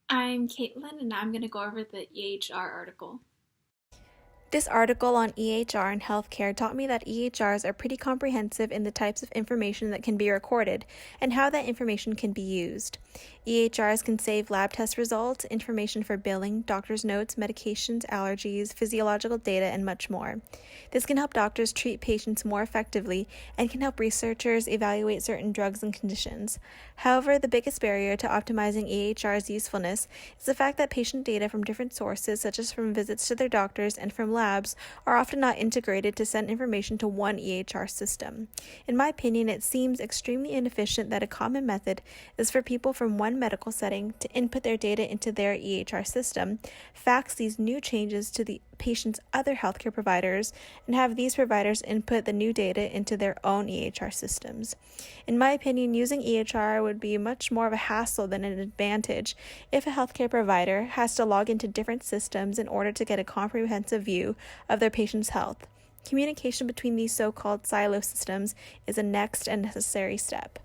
I'm Caitlin, and I'm going to go over the EHR article. This article on EHR and healthcare taught me that EHRs are pretty comprehensive in the types of information that can be recorded and how that information can be used. EHRs can save lab test results, information for billing, doctor's notes, medications, allergies, physiological data, and much more. This can help doctors treat patients more effectively and can help researchers evaluate certain drugs and conditions. However, the biggest barrier to optimizing EHR's usefulness is the fact that patient data from different sources, such as from visits to their doctors and from labs, are often not integrated to send information to one EHR system. In my opinion, it seems extremely inefficient that a common method is for people from one medical setting to input their data into their EHR system, fax these new changes to the patient's other healthcare providers, and have these providers input the new data into their own EHR systems. In my opinion, using EHR would be much more of a hassle than an advantage if a healthcare provider has to log into different systems in order to get a comprehensive view of their patient's health. Communication between these so-called silo systems is a next and necessary step.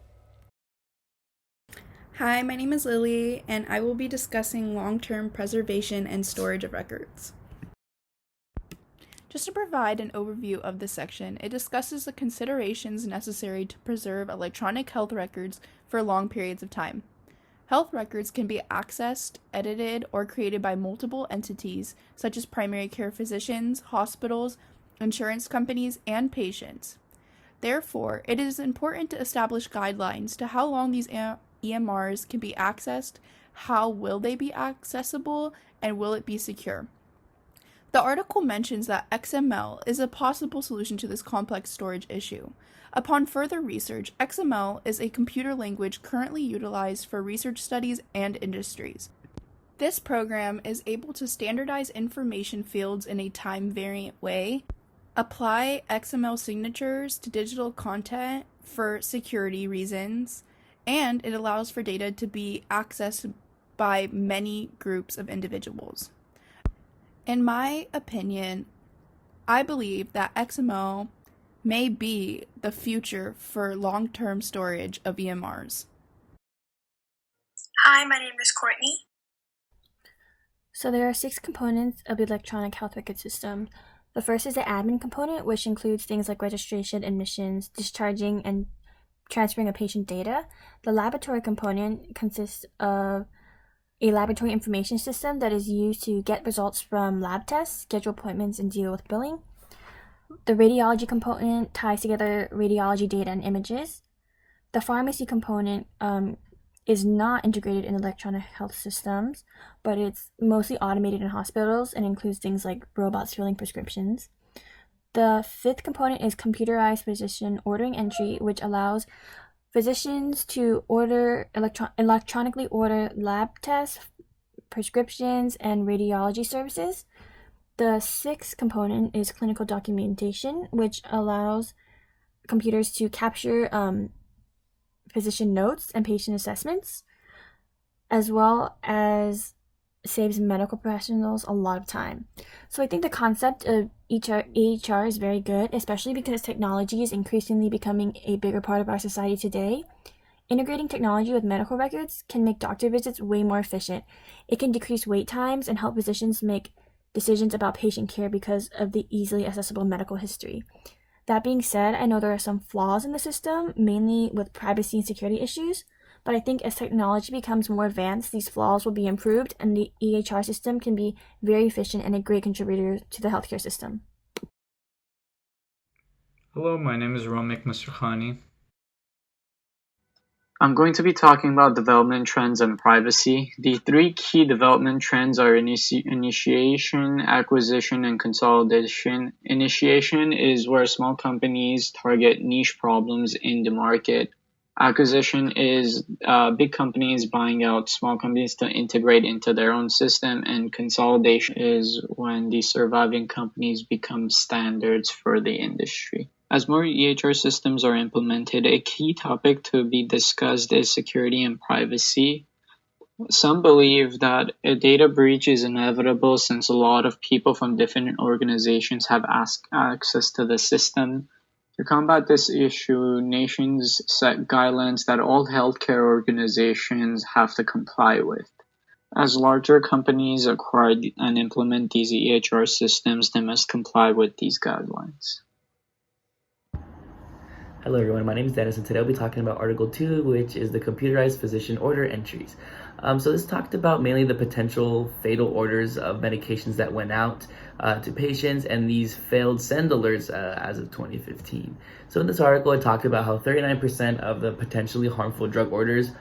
Hi, my name is Lily, and I will be discussing long-term preservation and storage of records. Just to provide an overview of this section, it discusses the considerations necessary to preserve electronic health records for long periods of time. Health records can be accessed, edited, or created by multiple entities, such as primary care physicians, hospitals, insurance companies, and patients. Therefore, it is important to establish guidelines to how long these EMRs can be accessed, how will they be accessible, and will it be secure. The article mentions that XML is a possible solution to this complex storage issue. Upon further research, XML is a computer language currently utilized for research studies and industries. This program is able to standardize information fields in a time-variant way, apply XML signatures to digital content for security reasons, and it allows for data to be accessed by many groups of individuals. In my opinion, I believe that XML may be the future for long-term storage of EMRs. Hi, my name is Courtney. So there are 6 components of the electronic health record system. The first is the admin component, which includes things like registration, admissions, discharging, and transferring of patient data. The laboratory component consists of a laboratory information system that is used to get results from lab tests, schedule appointments, and deal with billing. The radiology component ties together radiology data and images. The pharmacy component is not integrated in electronic health systems, but it's mostly automated in hospitals and includes things like robots filling prescriptions. The 5th component is computerized physician ordering entry, which allows physicians to electronically order lab tests, prescriptions, and radiology services. The 6th component is clinical documentation, which allows computers to capture physician notes and patient assessments, as well as saves medical professionals a lot of time. So I think the concept of EHR is very good, especially because technology is increasingly becoming a bigger part of our society today. Integrating technology with medical records can make doctor visits way more efficient. It can decrease wait times and help physicians make decisions about patient care because of the easily accessible medical history. That being said, I know there are some flaws in the system, mainly with privacy and security issues, but I think as technology becomes more advanced, these flaws will be improved and the EHR system can be very efficient and a great contributor to the healthcare system. Hello, my name is Romik Masrkhani. I'm going to be talking about development trends and privacy. The 3 key development trends are initiation, acquisition, and consolidation. Initiation is where small companies target niche problems in the market. Acquisition is big companies buying out small companies to integrate into their own system, and consolidation is when the surviving companies become standards for the industry. As more EHR systems are implemented, a key topic to be discussed is security and privacy. Some believe that a data breach is inevitable since a lot of people from different organizations have access to the system. To combat this issue, nations set guidelines that all healthcare organizations have to comply with. As larger companies acquire and implement these EHR systems, they must comply with these guidelines. Hello everyone, my name is Dennis and today I'll be talking about Article 2, which is the computerized physician order entries. So this talked about mainly the potential fatal orders of medications that went out to patients and these failed send alerts as of 2015. So in this article, it talked about how 39% of the potentially harmful drug orders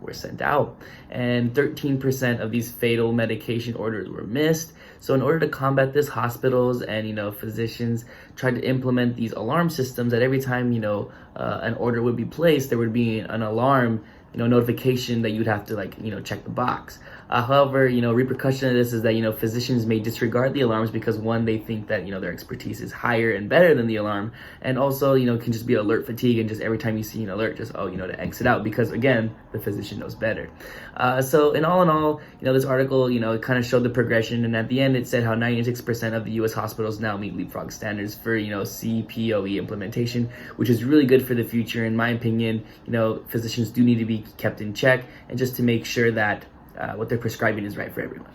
were sent out, and 13% of these fatal medication orders were missed. So in order to combat this, hospitals and physicians tried to implement these alarm systems that every time an order would be placed, there would be an alarm notification that you'd have to check the box. However, repercussion of this is that physicians may disregard the alarms because one, they think that their expertise is higher and better than the alarm, and also it can just be alert fatigue and just every time you see an alert, just to exit out because again the physician knows better. So in all, this article it kind of showed the progression, and at the end it said how 96% of the U.S. hospitals now meet leapfrog standards for CPOE implementation, which is really good for the future. In my opinion, physicians do need to be kept in check and just to make sure that what they're prescribing is right for everyone.